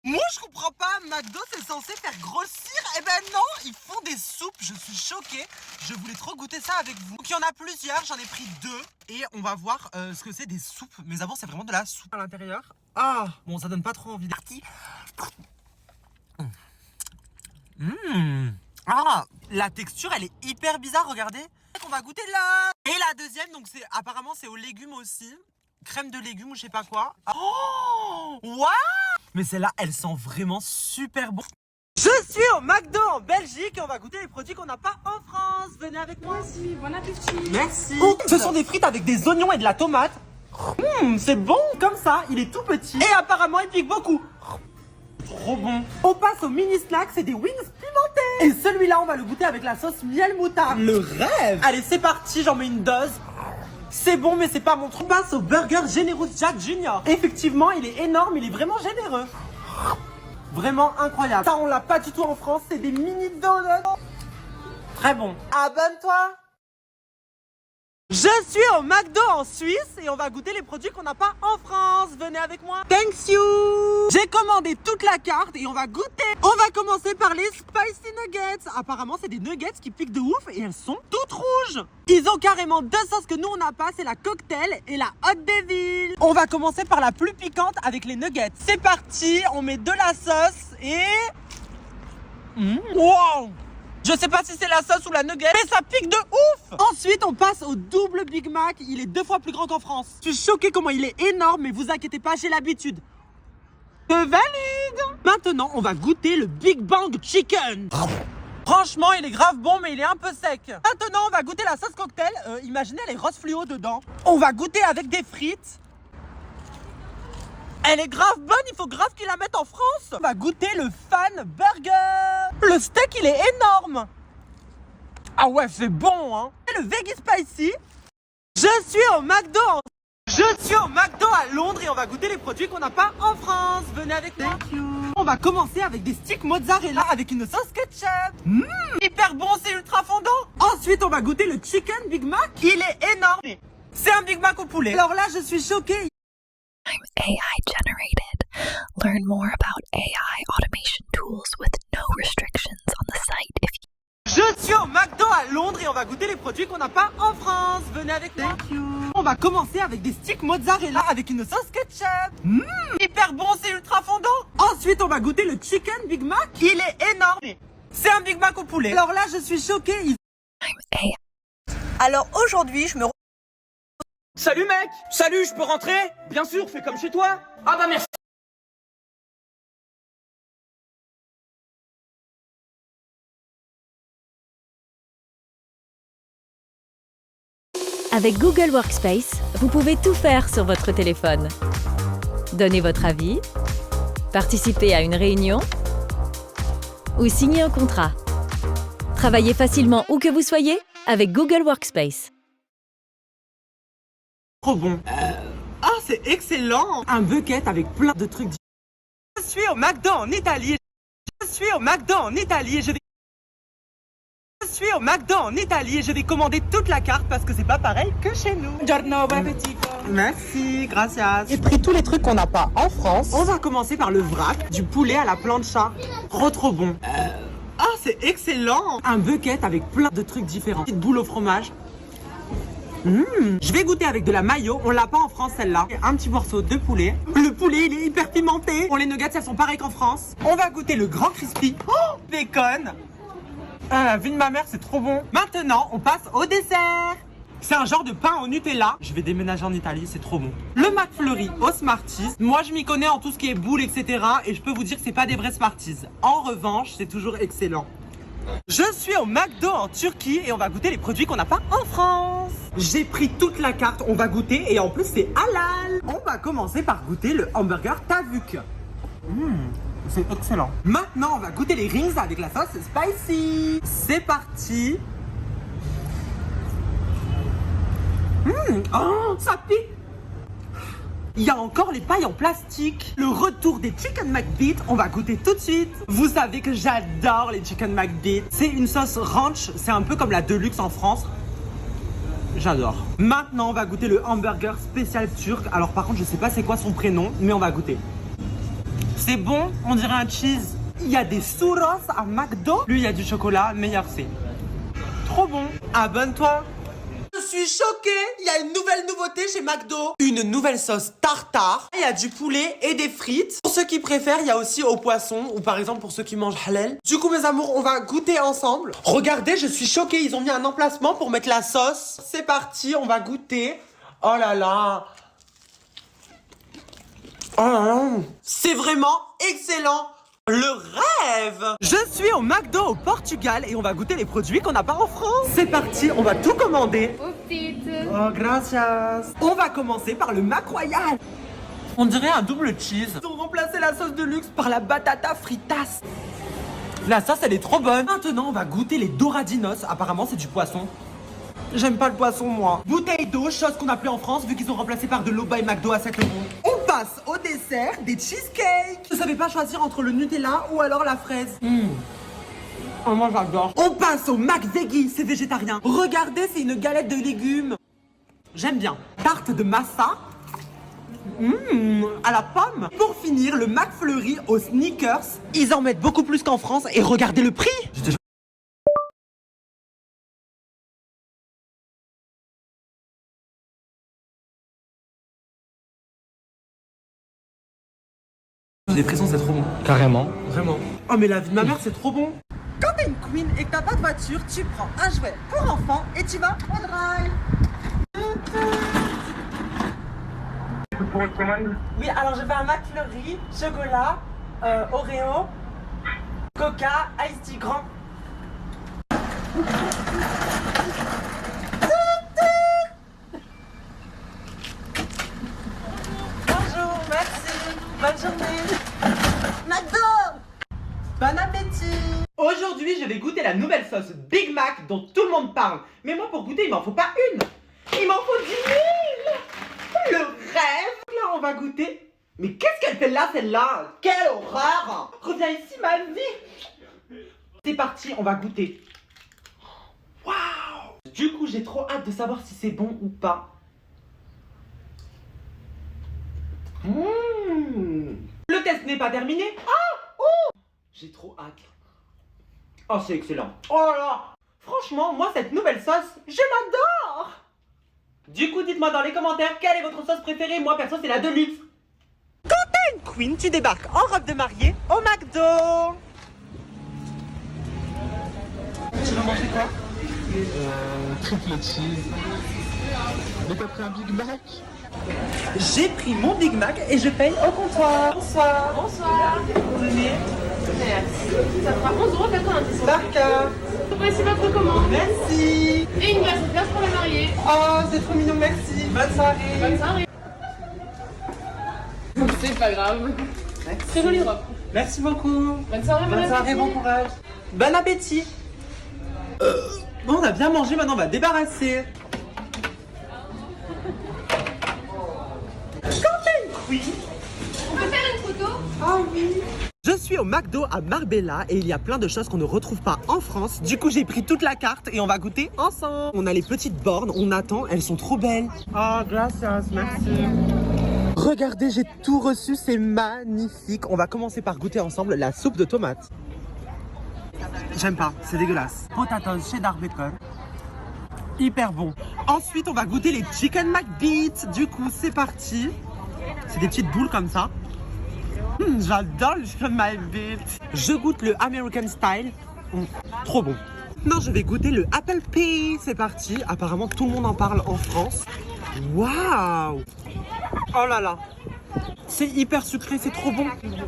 Moi je comprends pas, McDo c'est censé faire grossir, eh ben non, ils font des soupes, je suis choquée. Je voulais trop goûter ça avec vous. Donc il y en a plusieurs, j'en ai pris 2 et on va voir ce que c'est des soupes. Mais d'abord c'est vraiment de la soupe à l'intérieur. Ah, bon ça donne pas trop envie. Parti. Ah, la texture elle est hyper bizarre, regardez. On va goûter là. Et la deuxième, donc c'est apparemment c'est aux légumes aussi. Crème de légumes ou je sais pas quoi. Oh, waouh. Mais celle-là, elle sent vraiment super bon. Je suis au McDo en Belgique et on va goûter les produits qu'on n'a pas en France. Venez avec moi. Merci, bon appétit. Merci. Ce sont des frites avec des oignons et de la tomate. C'est bon. Comme ça, il est tout petit. Et apparemment, il pique beaucoup. Trop bon. On passe au mini snack, c'est des wings pimentés. Et celui-là, on va le goûter avec la sauce miel moutarde. Le rêve. Allez, c'est parti, j'en mets une dose. C'est bon, mais c'est pas mon truc. On passe au burger Generous Jack Jr. Effectivement, il est énorme, il est vraiment généreux. Vraiment incroyable. Ça, on l'a pas du tout en France, c'est des mini donuts. Très bon. Abonne-toi. Je suis au McDo en Suisse et on va goûter les produits qu'on n'a pas en France. Venez avec moi. Thank you. J'ai commandé toute la carte et on va goûter. On va commencer par les spicy nuggets. Apparemment, c'est des nuggets qui piquent de ouf et elles sont toutes rouges. Ils ont carrément 2 sauces que nous on n'a pas, c'est la cocktail et la hot devil. On va commencer par la plus piquante avec les nuggets. C'est parti, on met de la sauce et... Wow. Je sais pas si c'est la sauce ou la nugget, mais ça pique de ouf. Ensuite, on passe au double Big Mac. Il est 2 fois plus grand qu'en France. Je suis choquée comment il est énorme, mais vous inquiétez pas, j'ai l'habitude. Je valide. Maintenant, on va goûter le Big Bang Chicken. Franchement, il est grave bon, mais il est un peu sec. Maintenant, on va goûter la sauce cocktail. Imaginez les roses fluo dedans. On va goûter avec des frites. Elle est grave bonne, il faut grave qu'ils la mettent en France. On va goûter le Fan Burger. Le steak, il est énorme. Ah ouais, c'est bon, hein. Et le Veggie Spicy. Je suis au McDo. Je suis au McDo à Londres et on va goûter les produits qu'on n'a pas en France. Venez avec moi. Thank you. On va commencer avec des sticks mozzarella avec une sauce ketchup. Hyper bon, c'est ultra fondant. Ensuite, on va goûter le Chicken Big Mac. Il est énorme. C'est un Big Mac au poulet. Alors là, je suis choquée. I'm AI generated. Learn more about AI automation tools with no restrictions on the site if you... Je suis au McDo à Londres et on va goûter les produits qu'on n'a pas en France. Venez avec moi. Thank you. On va commencer avec des sticks mozzarella avec une sauce ketchup. Hyper bon, c'est ultra fondant. Ensuite, on va goûter le Chicken Big Mac. Il est énorme. C'est un Big Mac au poulet. Alors là, je suis choquée. I'm AI. Alors aujourd'hui, je me... Salut mec! Salut, je peux rentrer? Bien sûr, fais comme chez toi! Ah bah merci! Avec Google Workspace, vous pouvez tout faire sur votre téléphone. Donner votre avis, participer à une réunion ou signer un contrat. Travaillez facilement où que vous soyez avec Google Workspace. Trop bon. Ah, c'est excellent. Un bucket avec plein de trucs. Je suis au McDo en Italie. Je suis au McDo en Italie. Je suis au McDo en Italie et je vais commander toute la carte parce que c'est pas pareil que chez nous. Buongiorno, bon appétit. Merci, gracias. J'ai pris tous les trucs qu'on n'a pas en France. On va commencer par le vrac, du poulet à la plancha. Trop bon. Ah, c'est excellent. Un bucket avec plein de trucs différents. Petite boule au fromage. Je vais goûter avec de la mayo. On l'a pas en France celle-là. Un petit morceau de poulet. Le poulet, il est hyper pimenté. Pour les nuggets, elles sont pareilles qu'en France. On va goûter le grand crispy. Oh, bacon. La vie de ma mère, c'est trop bon. Maintenant, on passe au dessert. C'est un genre de pain au Nutella. Je vais déménager en Italie, c'est trop bon. Le McFlurry au Smarties. Moi, je m'y connais en tout ce qui est boules, etc. Et je peux vous dire que c'est pas des vrais Smarties. En revanche, c'est toujours excellent. Je suis au McDo en Turquie et on va goûter les produits qu'on n'a pas en France. J'ai pris toute la carte, on va goûter et en plus c'est halal. On va commencer par goûter le hamburger Tavuk. C'est excellent. Maintenant, on va goûter les rings avec la sauce spicy. C'est parti. Oh, ça pique. Il y a encore les pailles en plastique. Le retour des Chicken McBeat, on va goûter tout de suite. Vous savez que j'adore les Chicken McBeat. C'est une sauce ranch, c'est un peu comme la Deluxe en France. J'adore. Maintenant, on va goûter le hamburger spécial turc. Alors par contre, je sais pas c'est quoi son prénom, mais on va goûter. C'est bon, on dirait un cheese. Il y a des churros à McDo. Lui, il y a du chocolat, meilleur c'est. Trop bon. Abonne-toi. Je suis choquée, il y a une nouvelle nouveauté chez McDo. Une nouvelle sauce tartare. Il y a du poulet et des frites. Pour ceux qui préfèrent, il y a aussi au poisson. Ou par exemple pour ceux qui mangent halal. Du coup mes amours, on va goûter ensemble. Regardez, je suis choquée, ils ont mis un emplacement pour mettre la sauce. C'est parti, on va goûter. Oh là là. Oh là là. C'est vraiment excellent. Le rêve! Je suis au McDo au Portugal et on va goûter les produits qu'on n'a pas en France. C'est parti, on va tout commander. Oh, gracias. On va commencer par le Mac Royal. On dirait un double cheese. Ils ont remplacé la sauce de luxe par la batata fritas. La sauce, elle est trop bonne. Maintenant, on va goûter les Doradinos. Apparemment, c'est du poisson. J'aime pas le poisson, moi. Bouteille d'eau, chose qu'on n'a plus en France vu qu'ils ont remplacé par de l'eau by McDo à 7 €. On passe au dessert, des cheesecakes. Je savais pas choisir entre le Nutella ou alors la fraise. Oh, moi j'adore. On passe au McVeggie, c'est végétarien. Regardez, c'est une galette de légumes. J'aime bien. Tarte de massa. À la pomme. Pour finir, le McFlurry aux sneakers. Ils en mettent beaucoup plus qu'en France et regardez le prix. J'ai des frissons, c'est trop bon. Carrément. Vraiment. Oh mais la vie de ma mère, c'est trop bon. Quand t'es une queen et que t'as pas de voiture, tu prends un jouet pour enfants et tu vas au drive. Oui, alors je fais un McFlurry, chocolat, Oreo, Coca, Ice Tea grand. Bonjour, merci. Bonne journée. McDo. Bon appétit. Aujourd'hui, je vais goûter la nouvelle sauce Big Mac dont tout le monde parle. Mais moi, pour goûter, il m'en faut pas une. Il m'en faut 10 000. Le rêve. Là, on va goûter. Mais qu'est-ce qu'elle fait là, celle-là? Quelle horreur. Reviens ici, ma vie. C'est parti, on va goûter. Waouh. Du coup, j'ai trop hâte de savoir si c'est bon ou pas. Le test n'est pas terminé. Ah, oh, j'ai trop hâte. Oh, c'est excellent. Oh là là. Franchement, moi, cette nouvelle sauce, je l'adore. Du coup, dites-moi dans les commentaires quelle est votre sauce préférée. Moi, perso, c'est la Deluxe. Quand t'es une queen, tu débarques en robe de mariée au McDo. Tu vas manger quoi? Triple cheese. Mais t'as pris un Big Mac? J'ai pris mon Big Mac et je paye au comptoir. Bonsoir. Bonsoir. Venez. Merci. Ça fera 11,90 €. Barca. Voici votre commande. Merci. Et une glace pour la mariée. Oh, c'est trop mignon, merci. Bonne soirée. Bonne soirée. C'est pas grave. Merci. Très jolie robe. Merci beaucoup. Bonne soirée, Bonne soirée, bon courage. Bon appétit. Bon, on a bien mangé, maintenant on va débarrasser. Quand t'es une queen. On peut faire une photo? Ah oui. Je suis au McDo à Marbella et il y a plein de choses qu'on ne retrouve pas en France. Du coup, j'ai pris toute la carte et on va goûter ensemble. On a les petites bornes, on attend, elles sont trop belles. Oh, gracias, merci. Regardez, j'ai tout reçu, c'est magnifique. On va commencer par goûter ensemble la soupe de tomates. J'aime pas, c'est dégueulasse. Potatoes cheddar bacon. Hyper bon. Ensuite, on va goûter les chicken McBeats. Du coup, c'est parti. C'est des petites boules comme ça. J'adore le chicken McBeats. Je goûte le American style. Trop bon. Maintenant, je vais goûter le apple pie. C'est parti. Apparemment, tout le monde en parle en France. Waouh. Oh là là. C'est hyper sucré, c'est trop bon.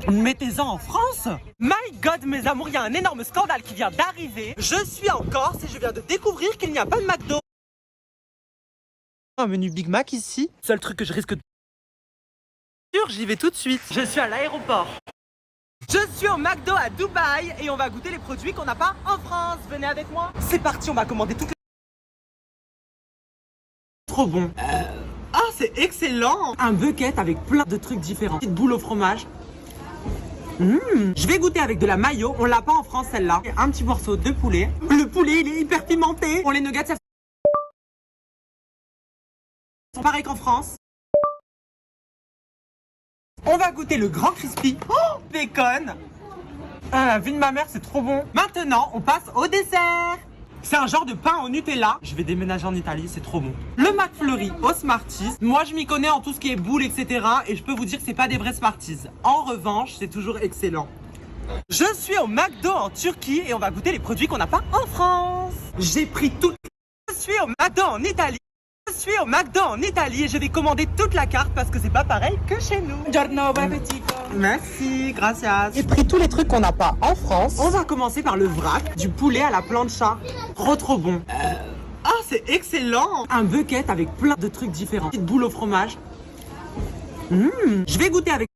Mettez-en en France. My God, mes amours, il y a un énorme scandale qui vient d'arriver. Je suis en Corse et je viens de découvrir qu'il n'y a pas de McDo. Un menu Big Mac ici. Seul truc que je risque de... J'y vais tout de suite. Je suis à l'aéroport. Je suis au McDo à Dubaï et on va goûter les produits qu'on n'a pas en France. Venez avec moi. C'est parti, on va commander toutes les... Trop bon. Ah, c'est excellent. Un bucket avec plein de trucs différents. Petite boule au fromage. Je vais goûter avec de la mayo. On l'a pas en France celle-là. Un petit morceau de poulet. Le poulet, il est hyper pimenté. Pour les nuggets, ça... Pareil qu'en France. On va goûter le grand crispy. Oh, bacon. Ah, la vie de ma mère, c'est trop bon. Maintenant, on passe au dessert. C'est un genre de pain au Nutella. Je vais déménager en Italie, c'est trop bon. Le McFlurry au Smarties. Moi, je m'y connais en tout ce qui est boules, etc. Et je peux vous dire que c'est pas des vrais Smarties. En revanche, c'est toujours excellent. Je suis au McDo en Turquie et on va goûter les produits qu'on n'a pas en France. J'ai pris tout. Je suis au McDo en Italie. Je suis au McDo en Italie et je vais commander toute la carte parce que c'est pas pareil que chez nous. Giorno, bon appétit. Merci, gracias. J'ai pris tous les trucs qu'on n'a pas en France. On va commencer par le vrac, du poulet à la plancha. Trop bon. Ah, c'est excellent. Un bucket avec plein de trucs différents. Petite boule au fromage. Je vais goûter avec...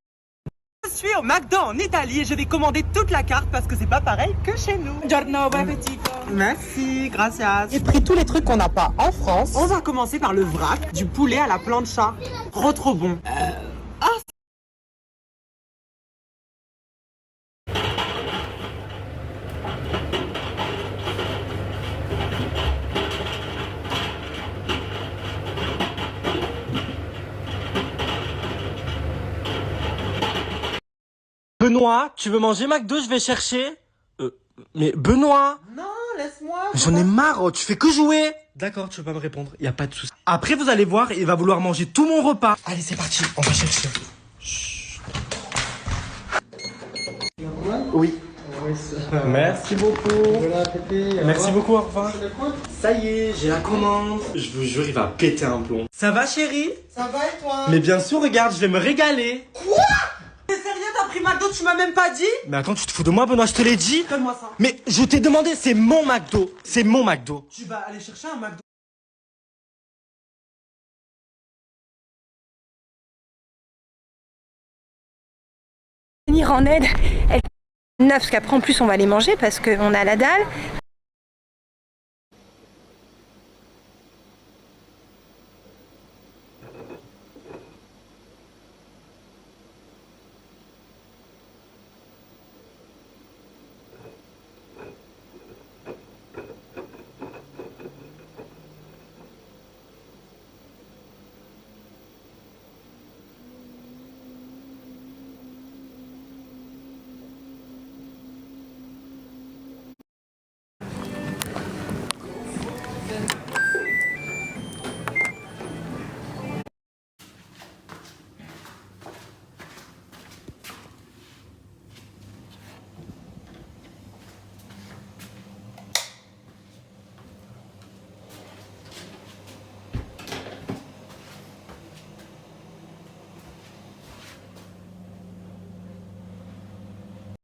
Je suis au McDo en Italie et je vais commander toute la carte parce que c'est pas pareil que chez nous. Giorno, bon appétit. Merci, gracias. J'ai pris tous les trucs qu'on n'a pas en France. On va commencer par le vrac, du poulet à la plancha. Trop bon. Ah, Benoît, tu veux manger McDo, je vais chercher. Mais Benoît, non, laisse-moi. j'en ai marre, tu fais que jouer. D'accord, tu veux pas me répondre, y a pas de souci. Après, vous allez voir, il va vouloir manger tout mon repas. Allez, c'est parti, on va chercher. Chut. Oui. Merci beaucoup. Merci beaucoup, au revoir. Ça y est, j'ai la commande. Je vous jure, il va péter un plomb. Ça va, chérie? Ça va et toi? Mais bien sûr, regarde, je vais me régaler. Quoi? T'es sérieux, t'as pris McDo, tu m'as même pas dit? Mais attends, tu te fous de moi, Benoît, je te l'ai dit. Donne-moi ça. Mais je t'ai demandé, c'est mon McDo. C'est mon McDo. Tu vas aller chercher un McDo. Venir en aide, elle neuf, parce qu'après en plus on va les manger parce qu'on a la dalle.